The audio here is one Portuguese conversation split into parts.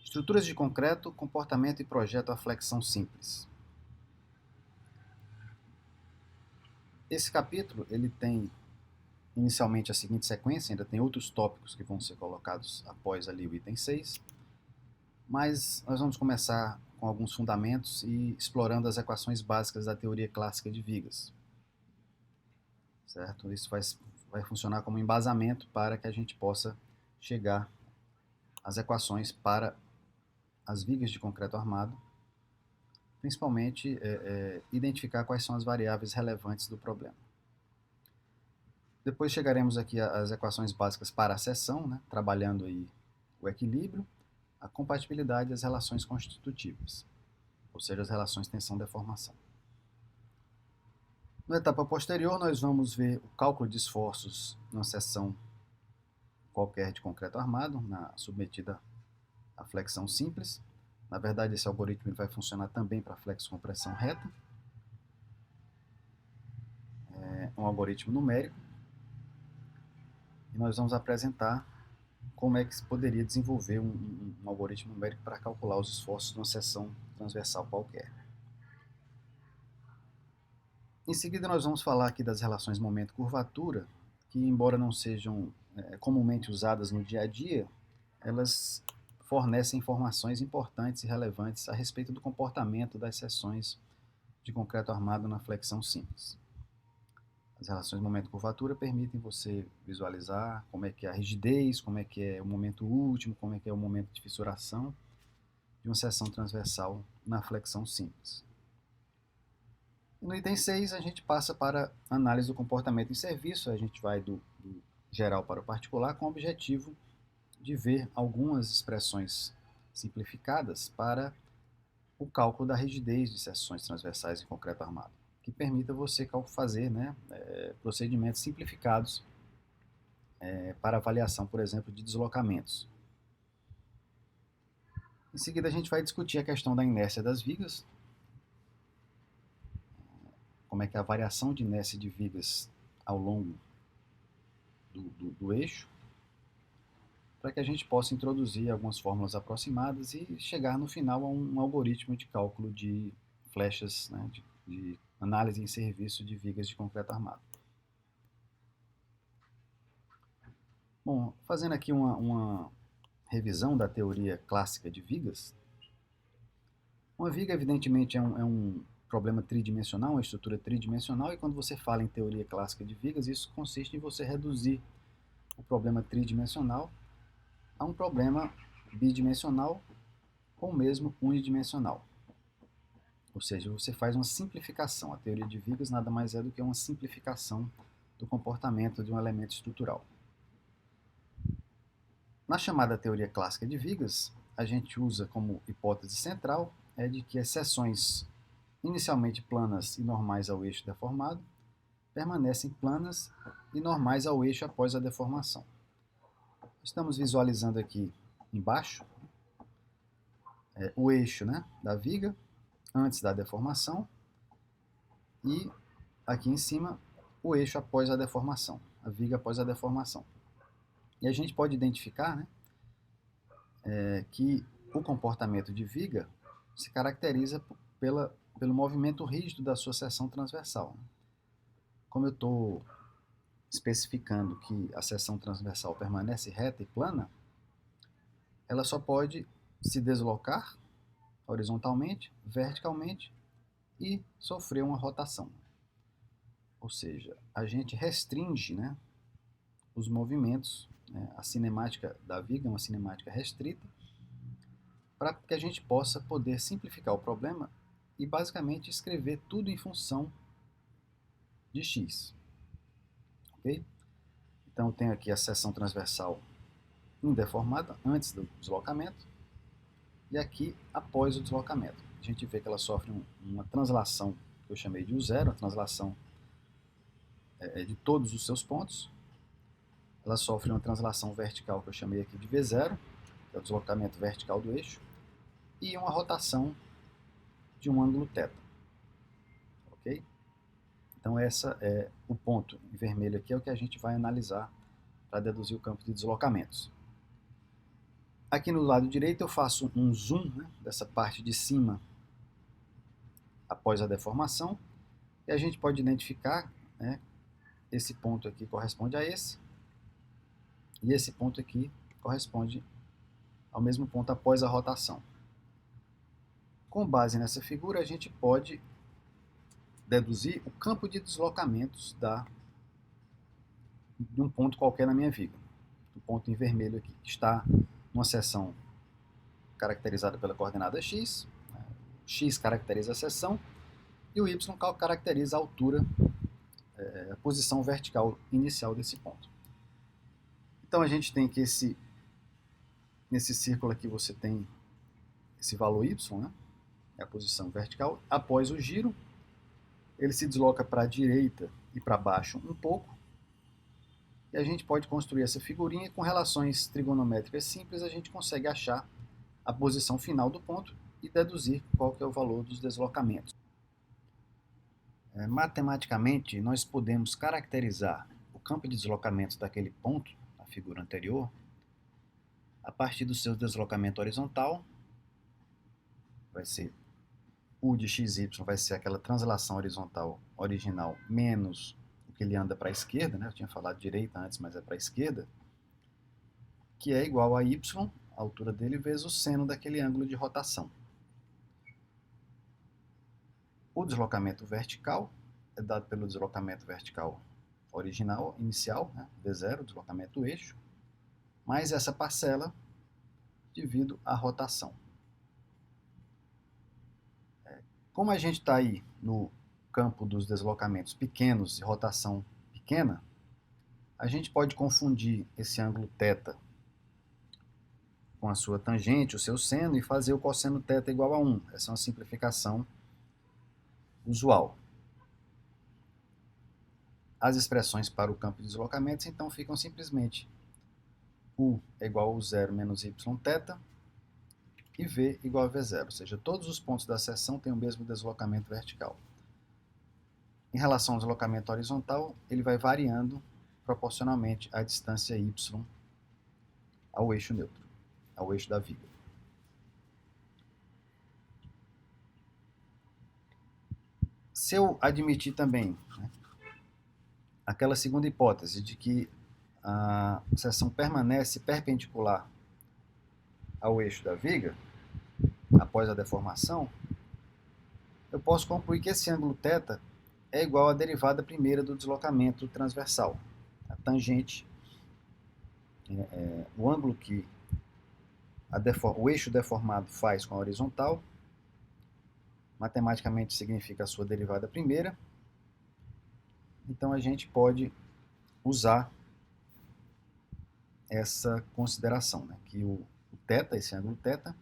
Estruturas de concreto, comportamento e projeto à flexão simples. Esse capítulo ele tem inicialmente a seguinte sequência, ainda tem outros tópicos que vão ser colocados após ali o item 6, mas nós vamos começar com alguns fundamentos e explorando as equações básicas da teoria clássica de vigas. Certo? Isso vai funcionar como embasamento para que a gente possa chegar às equações para as vigas de concreto armado, principalmente identificar quais são as variáveis relevantes do problema. Depois chegaremos aqui às equações básicas para a seção, né, trabalhando aí o equilíbrio, a compatibilidade e as relações constitutivas, ou seja, as relações tensão-deformação. Na etapa posterior, nós vamos ver o cálculo de esforços numa seção qualquer de concreto armado, submetida à flexão simples. Na verdade, esse algoritmo vai funcionar também para flexo-compressão reta. É um algoritmo numérico. E nós vamos apresentar como é que se poderia desenvolver um algoritmo numérico para calcular os esforços de uma seção transversal qualquer. Em seguida, nós vamos falar aqui das relações momento-curvatura, que, embora não sejam comumente usadas no dia a dia, elas fornecem informações importantes e relevantes a respeito do comportamento das seções de concreto armado na flexão simples. As relações momento-curvatura permitem você visualizar como é que é a rigidez, como é que é o momento último, como é que é o momento de fissuração de uma seção transversal na flexão simples. E no item 6, a gente passa para a análise do comportamento em serviço. A gente vai do geral para o particular com o objetivo de ver algumas expressões simplificadas para o cálculo da rigidez de seções transversais em concreto armado, que permita você fazer procedimentos simplificados para avaliação, por exemplo, de deslocamentos. Em seguida, a gente vai discutir a questão da inércia das vigas, como é que é a variação de inércia de vigas ao longo do eixo, para que a gente possa introduzir algumas fórmulas aproximadas e chegar no final a um algoritmo de cálculo de flechas, né, de análise em serviço de vigas de concreto armado. Bom, fazendo aqui uma revisão da teoria clássica de vigas, uma viga evidentemente é um problema tridimensional, uma estrutura tridimensional, e quando você fala em teoria clássica de vigas, isso consiste em você reduzir o problema tridimensional a um problema bidimensional ou mesmo unidimensional. Ou seja, você faz uma simplificação. A teoria de vigas nada mais é do que uma simplificação do comportamento de um elemento estrutural. Na chamada teoria clássica de vigas, a gente usa como hipótese central de que as seções inicialmente planas e normais ao eixo deformado permanecem planas e normais ao eixo após a deformação. Estamos visualizando aqui embaixo o eixo, né, da viga antes da deformação e aqui em cima o eixo após a deformação, a viga após a deformação. E a gente pode identificar, né, que o comportamento de viga se caracteriza pelo movimento rígido da sua seção transversal. Como eu estou especificando que a seção transversal permanece reta e plana, ela só pode se deslocar horizontalmente, verticalmente e sofrer uma rotação. Ou seja, a gente restringe, né, os movimentos, né, a cinemática da viga é uma cinemática restrita, para que a gente possa poder simplificar o problema e basicamente escrever tudo em função de x. Ok? Então eu tenho aqui a seção transversal indeformada antes do deslocamento e aqui após o deslocamento. A gente vê que ela sofre uma translação que eu chamei de U0, a translação de todos os seus pontos. Ela sofre uma translação vertical que eu chamei aqui de V0, que é o deslocamento vertical do eixo, e uma rotação de um ângulo θ. Ok? Então esse é o ponto em vermelho aqui, é o que a gente vai analisar para deduzir o campo de deslocamentos. Aqui no lado direito eu faço um zoom, né, dessa parte de cima após a deformação, e a gente pode identificar, né, esse ponto aqui corresponde a esse, e esse ponto aqui corresponde ao mesmo ponto após a rotação. Com base nessa figura, a gente pode deduzir o campo de deslocamentos de um ponto qualquer na minha viga. O ponto em vermelho aqui, que está numa seção caracterizada pela coordenada x, né? X caracteriza a seção, e o y caracteriza a altura, a posição vertical inicial desse ponto. Então a gente tem que nesse círculo aqui você tem esse valor y, né? É a posição vertical. Após o giro, ele se desloca para a direita e para baixo um pouco, e a gente pode construir essa figurinha e com relações trigonométricas simples a gente consegue achar a posição final do ponto e deduzir qual que é o valor dos deslocamentos. Matematicamente, nós podemos caracterizar o campo de deslocamentos daquele ponto, na figura anterior, a partir do seu deslocamento horizontal, vai ser U de xy, vai ser aquela translação horizontal original menos o que ele anda para a esquerda, né? Eu tinha falado direita antes, mas é para a esquerda, que é igual a y, a altura dele, vezes o seno daquele ângulo de rotação. O deslocamento vertical é dado pelo deslocamento vertical original, inicial, né? V0, deslocamento do eixo, mais essa parcela devido à rotação. Como a gente está aí no campo dos deslocamentos pequenos e rotação pequena, a gente pode confundir esse ângulo θ com a sua tangente, o seu seno, e fazer o cosseno θ igual a 1. Essa é uma simplificação usual. As expressões para o campo de deslocamentos, então, ficam simplesmente U é igual a 0 menos yθ e V igual a V0, ou seja, todos os pontos da seção têm o mesmo deslocamento vertical. Em relação ao deslocamento horizontal, ele vai variando proporcionalmente à distância y ao eixo neutro, ao eixo da viga. Se eu admitir também, né, aquela segunda hipótese de que a seção permanece perpendicular ao eixo da viga, após a deformação, eu posso concluir que esse ângulo θ é igual à derivada primeira do deslocamento transversal. A tangente, o ângulo que o eixo deformado faz com a horizontal, matematicamente significa a sua derivada primeira. Então a gente pode usar essa consideração, né, que o θ, esse ângulo θ,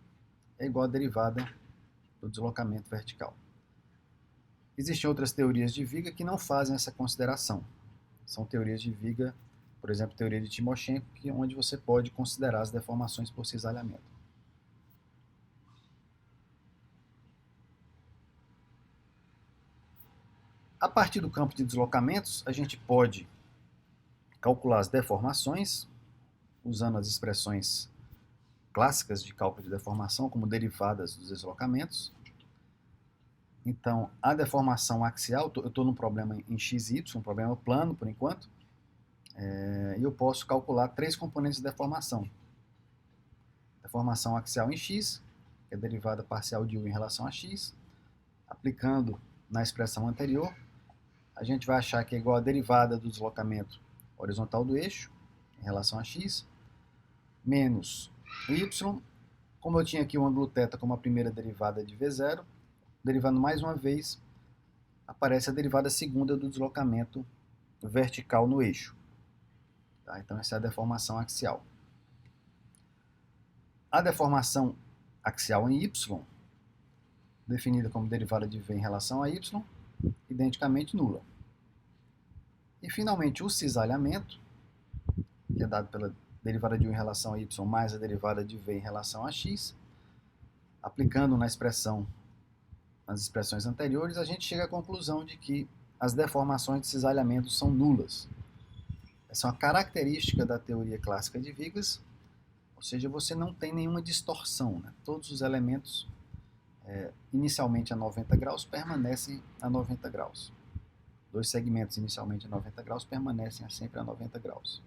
é igual à derivada do deslocamento vertical. Existem outras teorias de viga que não fazem essa consideração. São teorias de viga, por exemplo, a teoria de Timoshenko, onde você pode considerar as deformações por cisalhamento. A partir do campo de deslocamentos, a gente pode calcular as deformações, usando as expressões clássicas de cálculo de deformação, como derivadas dos deslocamentos. Então, a deformação axial, eu estou num problema em x e y, um problema plano por enquanto, e eu posso calcular três componentes de deformação. Deformação axial em x, que é a derivada parcial de u em relação a x. Aplicando na expressão anterior, a gente vai achar que é igual a derivada do deslocamento horizontal do eixo em relação a x, menos y, como eu tinha aqui o ângulo θ como a primeira derivada de V0, derivando mais uma vez, aparece a derivada segunda do deslocamento vertical no eixo. Tá? Então essa é a deformação axial. A deformação axial em y, definida como derivada de V em relação a y, identicamente nula. E finalmente o cisalhamento, que é dado pela derivada de u em relação a y mais a derivada de v em relação a x, aplicando nas expressões anteriores, a gente chega à conclusão de que as deformações de cisalhamento são nulas. Essa é uma característica da teoria clássica de vigas, Ou seja, você não tem nenhuma distorção, né? Todos os elementos, inicialmente a 90 graus, permanecem a 90 graus. Dois segmentos inicialmente a 90 graus permanecem sempre a 90 graus.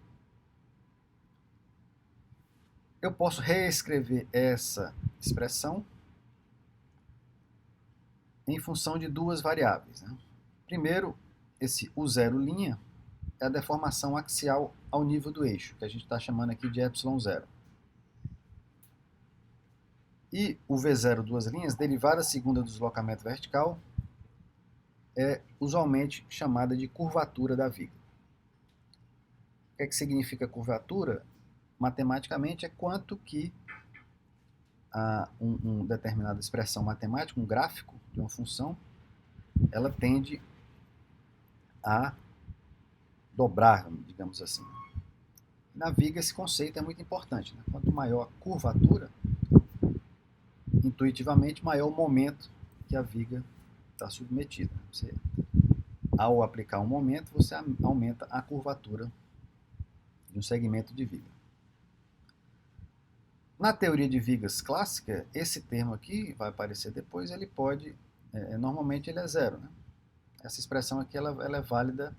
Eu posso reescrever essa expressão em função de duas variáveis, né? Primeiro, esse U0' é a deformação axial ao nível do eixo, que a gente está chamando aqui de ε0. E o V0, duas linhas, derivada segunda do deslocamento vertical, é usualmente chamada de curvatura da viga. O que é que significa curvatura? Matematicamente é quanto que uma determinada expressão matemática, um gráfico de uma função, ela tende a dobrar, digamos assim. Na viga esse conceito é muito importante, né? Quanto maior a curvatura, intuitivamente maior o momento que a viga está submetida. Você, ao aplicar um momento, você aumenta a curvatura de um segmento de viga. Na teoria de vigas clássica, esse termo aqui, vai aparecer depois, ele pode, normalmente ele é zero, né? Essa expressão aqui ela é válida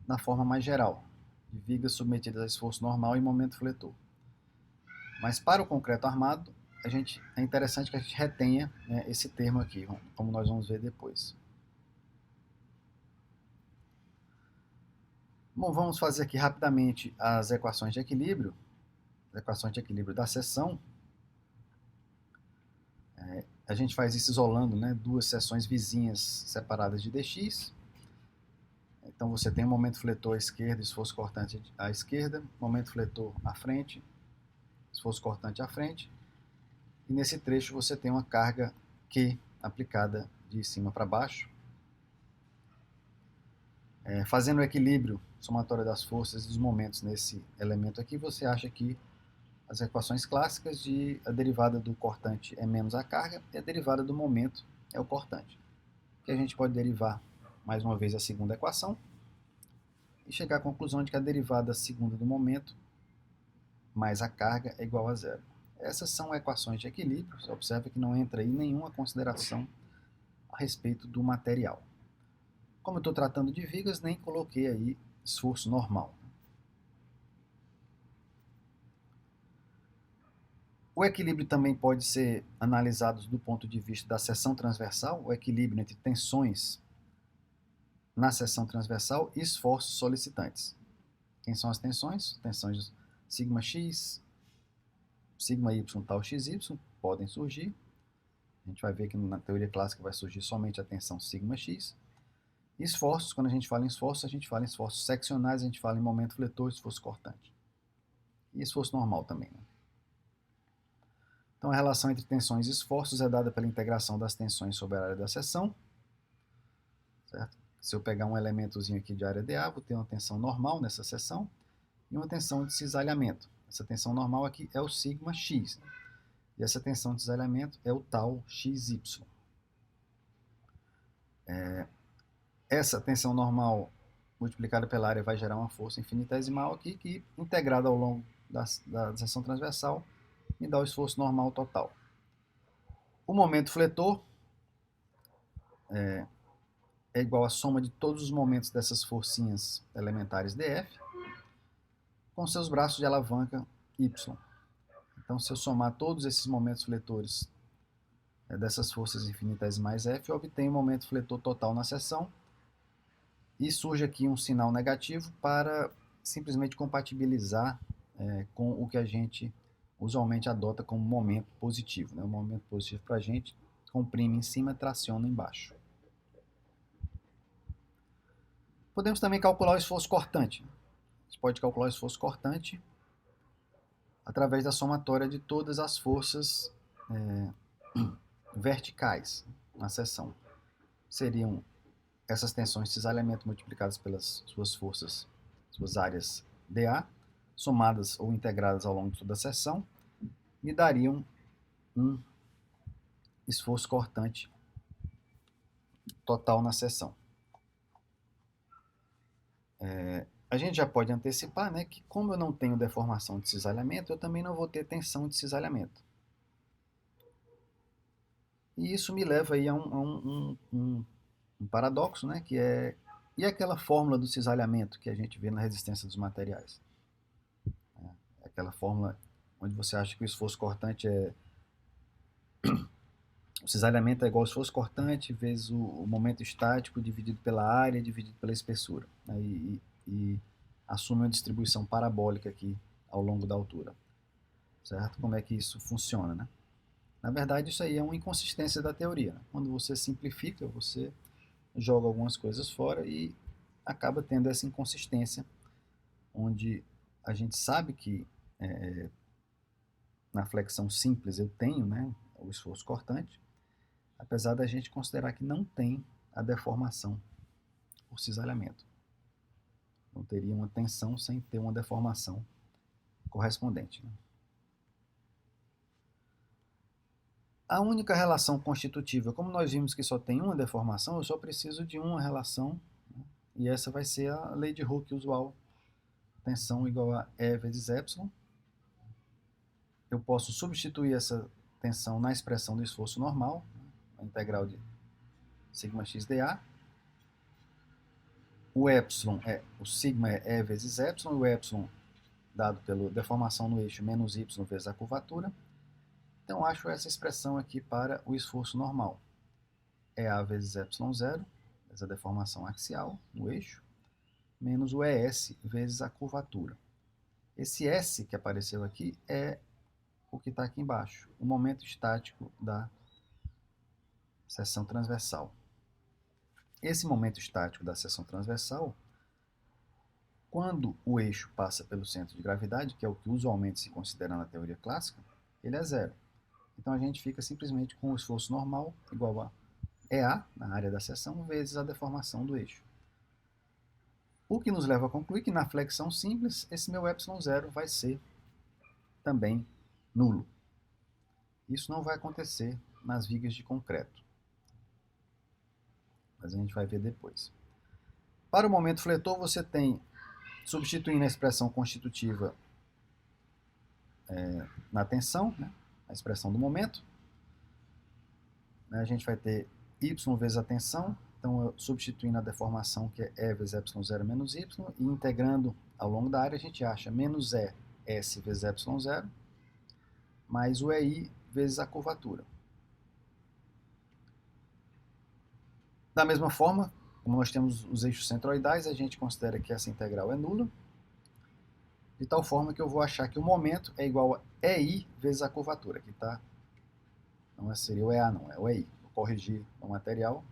na forma mais geral, de vigas submetidas a esforço normal e momento fletor. Mas para o concreto armado, é interessante que a gente retenha, né, esse termo aqui, como nós vamos ver depois. Bom, vamos fazer aqui rapidamente as equações de equilíbrio. As equações de equilíbrio da seção. A gente faz isso isolando, né, duas seções vizinhas separadas de dx. Então você tem um momento fletor à esquerda, esforço cortante à esquerda, momento fletor à frente, esforço cortante à frente. E nesse trecho você tem uma carga Q aplicada de cima para baixo. Fazendo o equilíbrio somatório das forças e dos momentos nesse elemento aqui, você acha que as equações clássicas de a derivada do cortante é menos a carga e a derivada do momento é o cortante. Que a gente pode derivar mais uma vez a segunda equação e chegar à conclusão de que a derivada segunda do momento mais a carga é igual a zero. Essas são equações de equilíbrio. Você observa que não entra aí nenhuma consideração a respeito do material. Como eu estou tratando de vigas, nem coloquei aí esforço normal. O equilíbrio também pode ser analisado do ponto de vista da seção transversal, o equilíbrio entre tensões na seção transversal e esforços solicitantes. Quem são as tensões? Tensões sigma x, sigma y, tal xy, podem surgir. A gente vai ver que na teoria clássica vai surgir somente a tensão sigma x. Esforços, quando a gente fala em esforços seccionais, a gente fala em momento fletor, esforço cortante. E esforço normal também, né? Então, a relação entre tensões e esforços é dada pela integração das tensões sobre a área da seção. Certo? Se eu pegar um elementozinho aqui de área dA, vou ter uma tensão normal nessa seção e uma tensão de cisalhamento. Essa tensão normal aqui é o sigma x. E essa tensão de cisalhamento é o tal xy. Essa tensão normal multiplicada pela área vai gerar uma força infinitesimal aqui que, integrada ao longo da seção transversal, me dá o esforço normal total. O momento fletor é igual à soma de todos os momentos dessas forcinhas elementares dF com seus braços de alavanca Y. Então, se eu somar todos esses momentos fletores dessas forças infinitesimais F, eu obtenho o momento fletor total na seção e surge aqui um sinal negativo para simplesmente compatibilizar com o que a gente usualmente adota como momento positivo. Né? O momento positivo para a gente comprime em cima, traciona embaixo. Podemos também calcular o esforço cortante. A gente pode calcular o esforço cortante através da somatória de todas as forças verticais na seção. Seriam essas tensões de cisalhamento multiplicadas pelas suas forças, suas áreas dA, somadas ou integradas ao longo de toda a seção, me dariam um esforço cortante total na seção. a gente já pode antecipar, né, que como eu não tenho deformação de cisalhamento, eu também não vou ter tensão de cisalhamento. E isso me leva aí a um paradoxo, né, que é, e aquela fórmula do cisalhamento que a gente vê na resistência dos materiais? Aquela fórmula onde você acha que o esforço cortante é... O cisalhamento é igual ao esforço cortante vezes o momento estático dividido pela área dividido pela espessura. Né, e assume uma distribuição parabólica aqui ao longo da altura. Certo? Como é que isso funciona, né? Na verdade, isso aí é uma inconsistência da teoria. Né? Quando você simplifica, você joga algumas coisas fora e acaba tendo essa inconsistência, onde a gente sabe que na flexão simples eu tenho, né, o esforço cortante, apesar da gente considerar que não tem a deformação por cisalhamento. Não teria uma tensão sem ter uma deformação correspondente. Né? A única relação constitutiva, como nós vimos que só tem uma deformação, eu só preciso de uma relação, né? E essa vai ser a lei de Hooke usual. Tensão igual a E vezes Epsilon. Eu posso substituir essa tensão na expressão do esforço normal, né? A integral de sigma x dA. O epsilon o sigma é E vezes Epsilon, o epsilon dado pela deformação no eixo menos y vezes a curvatura. Então, acho essa expressão aqui para o esforço normal. EA vezes ε0, essa deformação axial no eixo, menos o ES vezes a curvatura. Esse S que apareceu aqui é o que está aqui embaixo, o momento estático da seção transversal. Esse momento estático da seção transversal, quando o eixo passa pelo centro de gravidade, que é o que usualmente se considera na teoria clássica, ele é zero. Então a gente fica simplesmente com o esforço normal igual a EA, na área da seção, vezes a deformação do eixo. O que nos leva a concluir que na flexão simples, esse meu ε0 vai ser também nulo. Isso não vai acontecer nas vigas de concreto. Mas a gente vai ver depois. Para o momento fletor, você tem, substituindo a expressão constitutiva na tensão, né, a expressão do momento, né, a gente vai ter y vezes a tensão, então substituindo a deformação que é E vezes ε0 menos y, e integrando ao longo da área, a gente acha menos E S vezes ε0, mais o EI vezes a curvatura. Da mesma forma, como nós temos os eixos centroidais, a gente considera que essa integral é nula, de tal forma que eu vou achar que o momento é igual a EI vezes a curvatura. Aqui tá, não seria o EA, não, é o EI. Vou corrigir o material,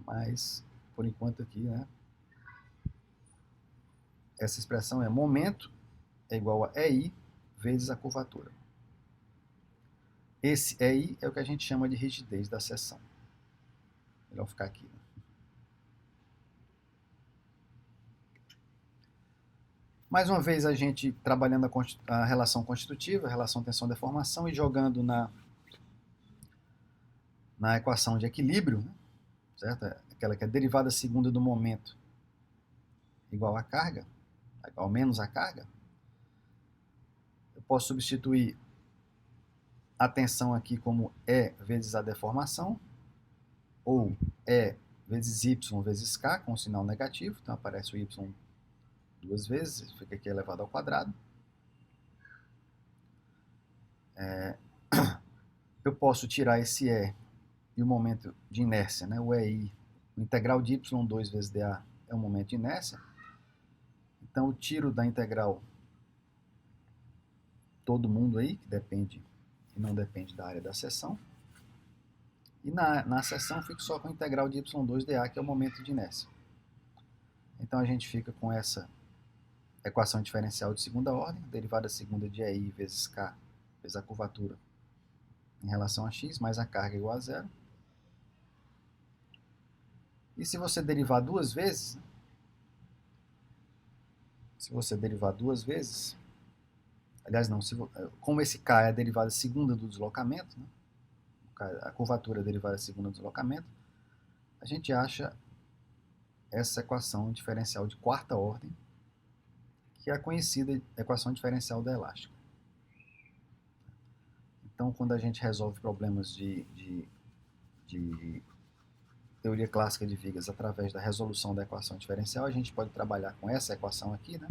mas por enquanto aqui, né, essa expressão é momento é igual a EI vezes a curvatura. Esse EI é o que a gente chama de rigidez da seção. Melhor ficar aqui. Mais uma vez a gente trabalhando a relação constitutiva, a relação tensão-deformação e jogando na equação de equilíbrio, né? Certo? Aquela que é a derivada segunda do momento igual à carga, igual menos a carga. Eu posso substituir a tensão aqui como E vezes a deformação, ou E vezes Y vezes K, com um sinal negativo, então aparece o Y duas vezes, fica aqui elevado ao quadrado. Eu posso tirar esse E e o momento de inércia, né, o EI, o integral de Y2 vezes dA é o momento de inércia. Então eu tiro da integral todo mundo aí, que depende e não depende da área da seção. E na seção eu fico só com a integral de Y2 dA, que é o momento de inércia. Então a gente fica com essa equação diferencial de segunda ordem, derivada segunda de EI vezes K vezes a curvatura em relação a x, mais a carga igual a zero. E se você derivar duas vezes, aliás não, como esse K é a derivada segunda do deslocamento, né, a curvatura é a derivada segunda do deslocamento, a gente acha essa equação diferencial de quarta ordem, que é a conhecida equação diferencial da elástica. Então, quando a gente resolve problemas de teoria clássica de vigas através da resolução da equação diferencial, a gente pode trabalhar com essa equação aqui, né?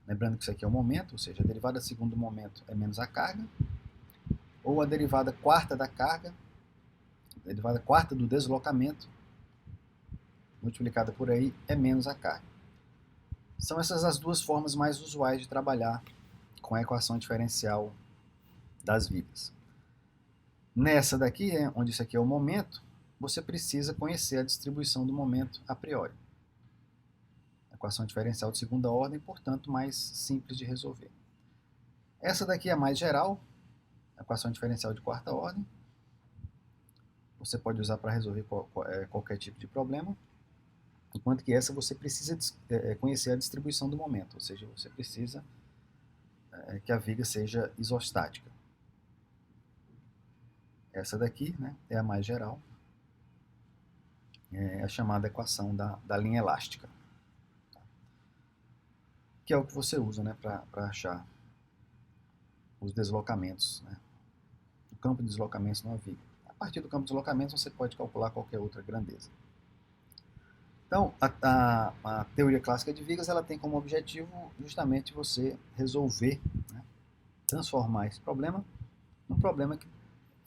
Lembrando que isso aqui é o momento, ou seja, a derivada segundo do momento é menos a carga, ou a derivada quarta da carga, a derivada quarta do deslocamento, multiplicada por aí, é menos a carga. São essas as duas formas mais usuais de trabalhar com a equação diferencial das vigas. Nessa daqui, onde isso aqui é o momento, você precisa conhecer a distribuição do momento a priori. Equação diferencial de segunda ordem, portanto, mais simples de resolver. Essa daqui é a mais geral, equação diferencial de quarta ordem. Você pode usar para resolver qualquer tipo de problema, enquanto que essa você precisa conhecer a distribuição do momento, ou seja, você precisa que a viga seja isostática. Essa daqui, né, é a mais geral, é a chamada equação da linha elástica, que é o que você usa, né, para achar os deslocamentos, né, o campo de deslocamentos numa viga. A partir do campo de deslocamentos você pode calcular qualquer outra grandeza. Então, a teoria clássica de vigas ela tem como objetivo justamente você resolver, né, transformar esse problema num problema que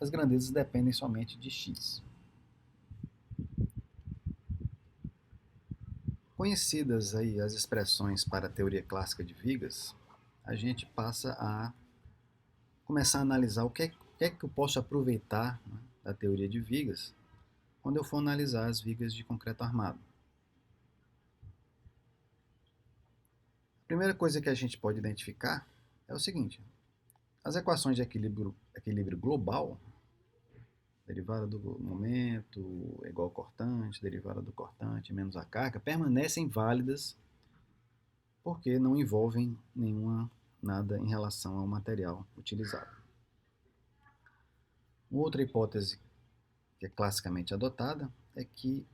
as grandezas dependem somente de x. Conhecidas aí as expressões para a teoria clássica de vigas, a gente passa a começar a analisar o que é que eu posso aproveitar, né, da teoria de vigas quando eu for analisar as vigas de concreto armado. A primeira coisa que a gente pode identificar é o seguinte: as equações de equilíbrio global, derivada do momento igual ao cortante, derivada do cortante menos a carga, permanecem válidas porque não envolvem nada em relação ao material utilizado. Outra hipótese que é classicamente adotada é que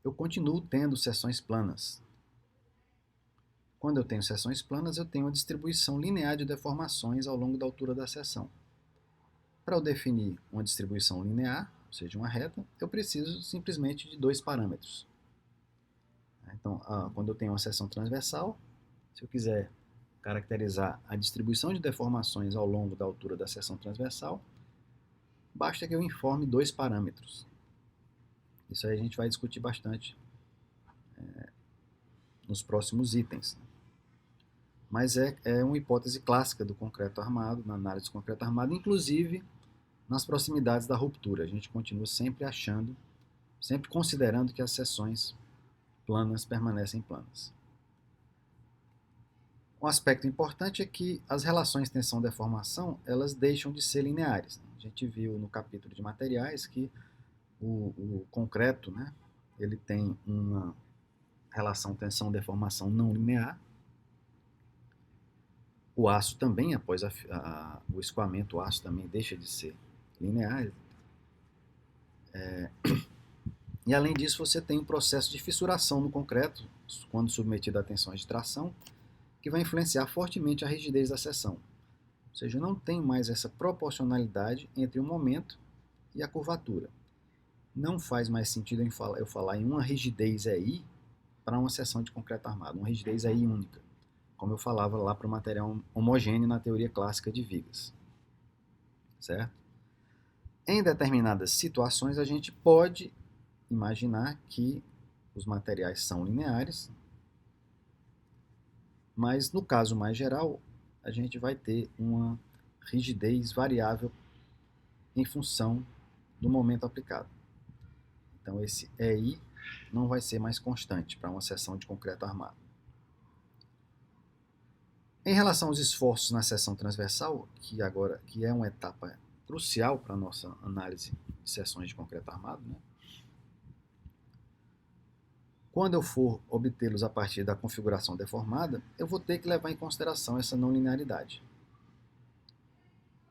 eu continuo tendo seções planas. Quando eu tenho seções planas, eu tenho uma distribuição linear de deformações ao longo da altura da seção. Para eu definir uma distribuição linear, ou seja, uma reta, eu preciso simplesmente de dois parâmetros. Então, quando eu tenho uma seção transversal, se eu quiser caracterizar a distribuição de deformações ao longo da altura da seção transversal, basta que eu informe dois parâmetros. Isso aí a gente vai discutir bastante nos próximos itens. Mas é uma hipótese clássica do concreto armado, na análise do concreto armado, inclusive nas proximidades da ruptura. A gente continua sempre achando, sempre considerando que as seções planas permanecem planas. Um aspecto importante é que as relações tensão-deformação elas deixam de ser lineares. A gente viu no capítulo de materiais que o concreto, né, ele tem uma relação tensão-deformação não linear. O aço também, após o escoamento, o aço também deixa de ser linear. E além disso, você tem um processo de fissuração no concreto, quando submetido a tensões de tração, que vai influenciar fortemente a rigidez da seção. Ou seja, não tem mais essa proporcionalidade entre o momento e a curvatura. Não faz mais sentido eu falar em uma rigidez EI para uma seção de concreto armado, uma rigidez EI única, como eu falava lá para o material homogêneo na teoria clássica de vigas. Certo? Em determinadas situações, a gente pode imaginar que os materiais são lineares, mas no caso mais geral, a gente vai ter uma rigidez variável em função do momento aplicado. Então esse EI não vai ser mais constante para uma seção de concreto armado. Em relação aos esforços na seção transversal, que é uma etapa crucial para a nossa análise de seções de concreto armado, né? Quando eu for obtê-los a partir da configuração deformada, eu vou ter que levar em consideração essa não linearidade.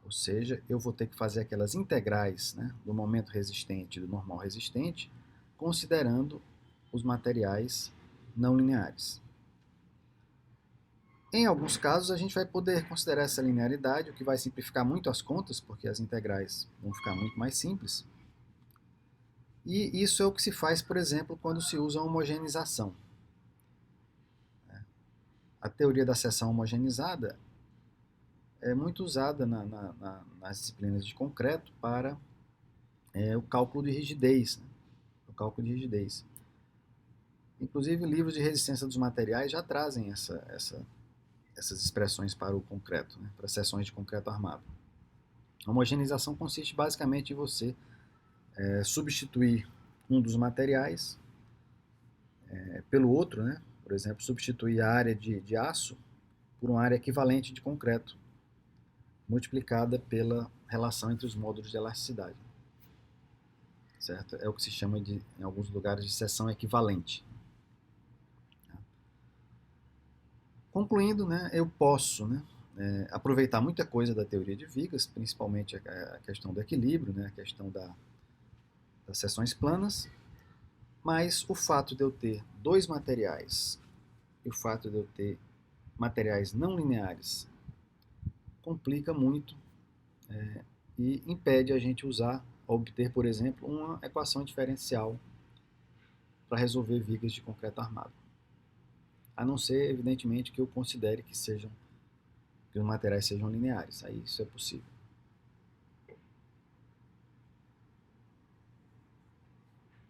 Ou seja, eu vou ter que fazer aquelas integrais, né, do momento resistente e do normal resistente, considerando os materiais não lineares. Em alguns casos, a gente vai poder considerar essa linearidade, o que vai simplificar muito as contas, porque as integrais vão ficar muito mais simples. E isso é o que se faz, por exemplo, quando se usa a homogeneização. A teoria da seção homogeneizada é muito usada nas disciplinas de concreto para o cálculo de rigidez. Né? O cálculo de rigidez. Inclusive, livros de resistência dos materiais já trazem essas expressões para o concreto, né? Para seções de concreto armado. A homogeneização consiste basicamente em você substituir um dos materiais pelo outro, né? Por exemplo, substituir a área de aço por uma área equivalente de concreto, multiplicada pela relação entre os módulos de elasticidade. Certo? É o que se chama, em alguns lugares, de seção equivalente. Concluindo, né, eu posso aproveitar muita coisa da teoria de vigas, principalmente a questão do equilíbrio, né, a questão das seções planas, mas o fato de eu ter dois materiais e o fato de eu ter materiais não lineares complica muito e impede a gente obter, por exemplo, uma equação diferencial para resolver vigas de concreto armado. A não ser, evidentemente, que eu considere que os materiais sejam lineares. Aí isso é possível.